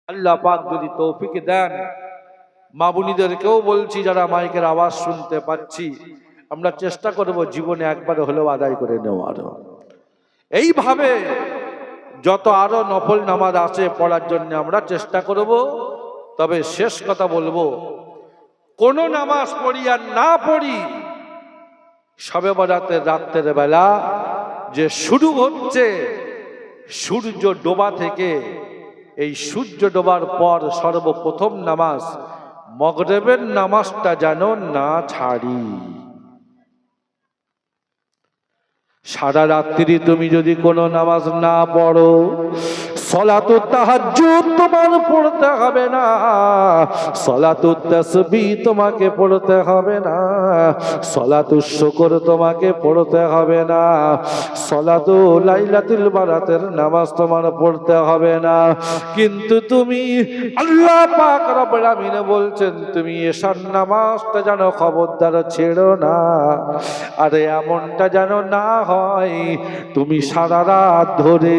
আল্লাহ পাক যদি তৌফিক দেন, মা বোনীদেরকেও বলছি যারা মাইকের আওয়াজ শুনতে পাচ্ছি, আমরা চেষ্টা করব জীবনে একবার হলেও আদায় করে নেওয়ার। এইভাবে যত আরো নফল নামাজ আছে পড়ার জন্য আমরা চেষ্টা করব। তবে শেষ কথা বলবো, কোন নামাজ পড়ি আর না পড়ি, শবে বরাতের রাত্রের বেলা যে শুরু হচ্ছে সূর্য ডোবা থেকে, এই সূর্য ডোবার পর সর্বপ্রথম নামাজ মাগরিবের নামাজটা যেন না ছাড়ি। সারা রাত্রি তুমি যদি কোনো নামাজ না পড়ো, সলাতুত তাহাজ্জুদ তোমার পড়তে হবে না, সলাতুত তাসবিহ তোমাকে পড়তে হবে না, সলাতুল শুকর তোমাকে পড়তে হবে না, সলাতুল লাইলাতুল বারাতের নামাজ তোমার পড়তে হবে না। কিন্তু তুমি, আল্লাহ পাক রব্বুল আমিন বলছেন, তুমি এশার নামাজটা যেন খবরদার ছেড়ো না। আরে এমনটা যেন না হয় তুমি সারা রাত ধরে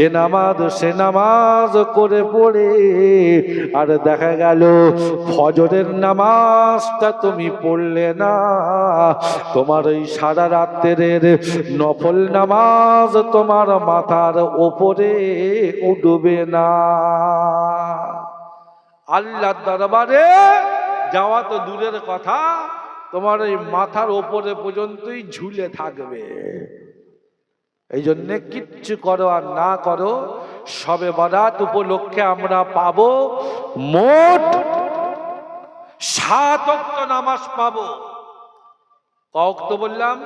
এ নামাজ সে নামাজ করে পড়ে আর দেখা গেল ফজরের নামাজটা তুমি পড়লে না, তোমার ওই সারা রাতের নফল নামাজ তোমার মাথার ওপরে উঠবে না। আল্লাহর দরবারে যাওয়া তো দূরের কথা, তোমার এই মাথার ওপরে পর্যন্তই ঝুলে থাকবে। এই জন্যে কিচ্ছু করো আর না করো, শবে বরাত উপলক্ষে আমরা পাবো মোট 7 ওয়াক্ত নামাজ পাবো। কওয়াক্ত বললাম?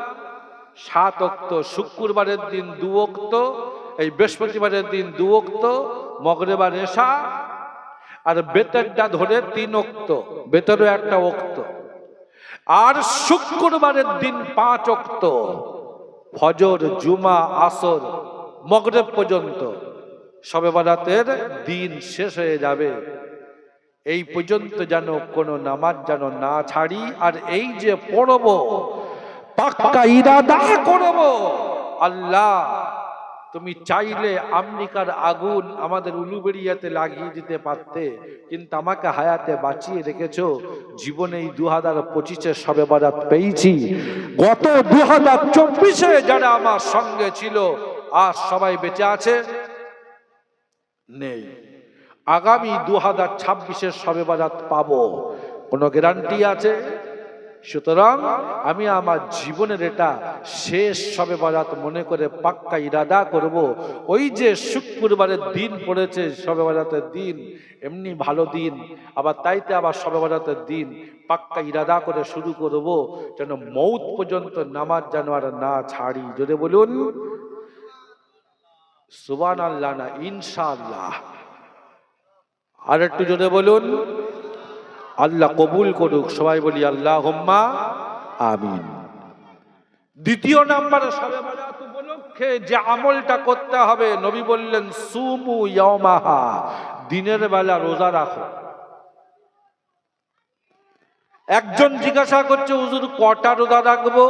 7 ওয়াক্ত। শুক্রবারের দিন 2 ওয়াক্ত, এই বৃহস্পতিবারের দিন 2 ওয়াক্ত, মাগরিব আর এশা, আর বেতরটা ধরে 3 ওয়াক্ত, বেতরও একটা ওয়াক্ত। আর শুক্রবারের দিন 5 ওয়াক্ত, ফজর, জুমা, আসর, মাগরিব পর্যন্ত। শবে বরাতের দিন শেষ হয়ে যাবে, এই পর্যন্ত যেন কোনো নামাজ যেন না ছাড়ি। আর এই যে পড়ব, পাক্কা ইরাদা করব, আল্লাহ তুমি চাইলে আমেরিকার আগুন আমাদের উলুবেড়িয়াতে লাগিয়ে দিতে পারতে, কিন্তু আমাকে হায়াতে বাঁচিয়ে রেখেছো। জীবনে এই 2025-এ শবে বরাত পেয়েছি। গত 2024-এ যারা আমার সঙ্গে ছিল আর সবাই বেঁচে আছে? নেই। আগামী 2026-এর শবে বরাত পাবো, কোনো গ্যারান্টি আছে? সুতরাং আমি আমার জীবনের এটা শেষ শবে বরাত মনে করে পাক্কা ইরাদা করব। ওই যে শুক্রবারের দিন পড়েছে শবে বরাতের দিন, এমনি ভালো দিন, আবার তাইতে আবার শবে বরাতের দিন, পাক্কা ইরাদা করে শুরু করব যেন মৌত পর্যন্ত নামাজ যেন আর না ছাড়ি। যদি বলুন সুবহানাল্লাহ না ইনশাআল্লাহ? আর একটু জোরে বলুন। আল্লাহ কবুল করুক। সবাই বলি আল্লাহুম্মা আমিন। দ্বিতীয় নাম্বার, শবে বরাত উপলক্ষে যে আমলটা করতে হবে, নবী বললেন সুমু ইয়াওমাহা, দিনের বেলা রোজা রাখো। একজন জিজ্ঞাসা করছে, হুজুর কটা রোজা রাখবো?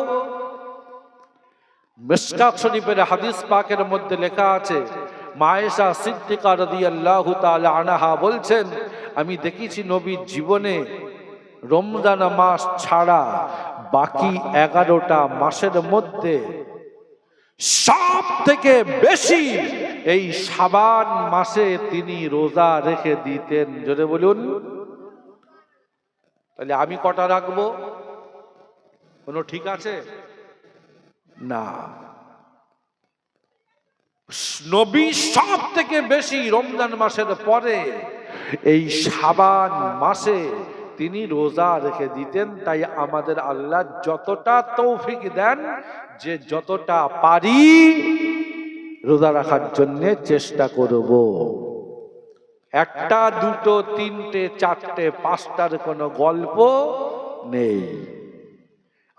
মিশকাত শরীফের হাদিস পাকের মধ্যে লেখা আছে, মা আয়েশা সিদ্দিকা রাদিয়াল্লাহু তাআলা আনহা বলছেন, আমি দেখেছি নবীর জীবনে রমজান মাস ছাড়া বাকি 11টা মাসের মধ্যে সব থেকে বেশি এই শাবান মাসে তিনি রোজা রেখে দিতেন। জোরে বলুন। তাহলে আমি কটা রাখবো? কোনো ঠিক আছে না। নবী সব থেকে বেশি রমজান মাসের পরে এই শাবান মাসে তিনি রোজা রেখে দিতেন। তাই আমাদের আল্লাহ যতটা তৌফিক দেন যে যতটা পারি রোজা রাখার জন্য চেষ্টা করব। একটা, দুটো, তিনটে, চারটে, পাঁচটার কোনো গল্প নেই।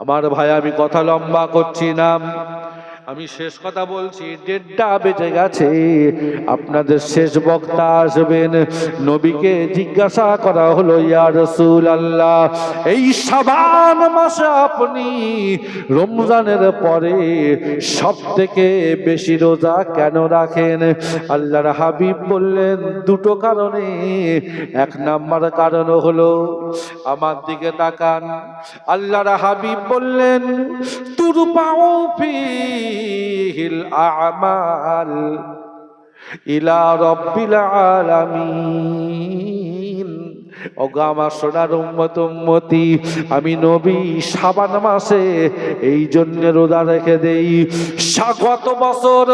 আমার ভাই, আমি কথা লম্বা করছি না। আমি শেষ কথা বলছি, 1:30 বেজে গেছে। আপনাদের শেষ বক্তা আসবেন। নবীকে জিজ্ঞাসা করা হলো, ইয়া রাসূলুল্লাহ, এই শাবান মাসে আপনি রমজানের পরে সব থেকে বেশি রোজা কেন রাখেন? আল্লাহর হাবিব বললেন, দুটো কারণে। এক নাম্বার কারণ হলো, আমার দিকে তাকান, আল্লাহর হাবিব বললেন, তুরফাউ ফীহিল আ'মাল ইলা রাব্বিল আলামিন। ওগো আমার সোনার উম্মত উম্মতি, আমি নবী শাবান মাসে এই জন্য রোজা রেখে দেই, গত বছর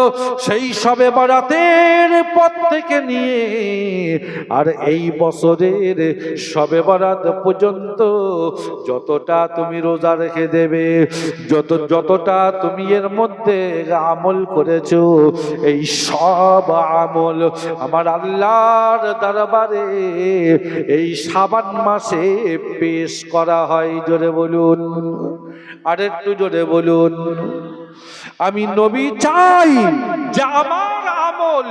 সেই শবে বরাতের পর থেকে নিয়ে আর এই বছরের শবে বরাত পর্যন্ত যতটা তুমি রোজা রেখে দেবে, যতটা তুমি এর মধ্যে আমল করেছো, এই সব আমল আমার আল্লাহর দরবারে এই শাবান মাসে পেশ করা হয়। জোরে বলুন, আর একটু জোরে বলুন। আমি নবী চাই যে আমার আমল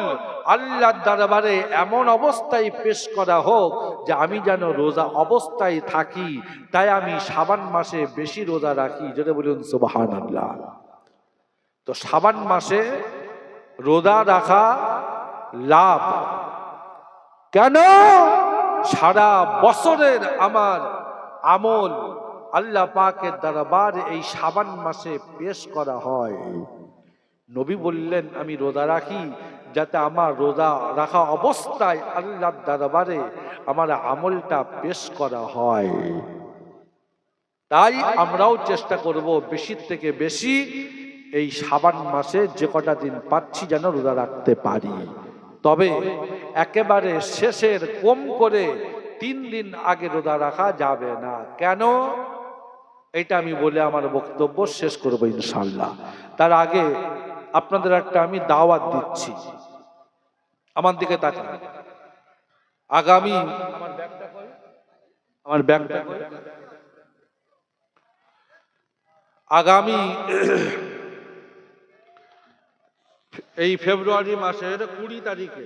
আল্লাহর দরবারে এমন অবস্থায় পেশ করা হোক যে আমি যেন রোজা অবস্থায় থাকি। তাই আমি শাবান মাসে বেশি রোজা রাখি। জোরে বলুন সুবহানাল্লাহ। তো শাবান মাসে রোজা রাখা লাভ কেন? সারা বছরের আমার আমল আল্লাহ পাকের দরবারে এই শাবান মাসে পেশ করা হয়। নবী বললেন, আমি রোজা রাখি যাতে আমার রোজা রাখা অবস্থায় আল্লাহর দরবারে আমার আমলটা পেশ করা হয়। তাই আমরাও চেষ্টা করব বেশির থেকে বেশি এই শাবান মাসে যে কটা দিন পাচ্ছি যেন রোজা রাখতে পারি। তবে একেবারে শেষের কম করে 3 দিন আগে রোজা রাখা যাবে না। কেন? এটা আমি বলে আমার বক্তব্য শেষ করব ইনশাআল্লাহ। তার আগে আপনাদের একটা আমি দাওয়াত দিচ্ছি। আমার দিকে তাকান। আগামী আগামী এই ফেব্রুয়ারি মাসের 20 তারিখে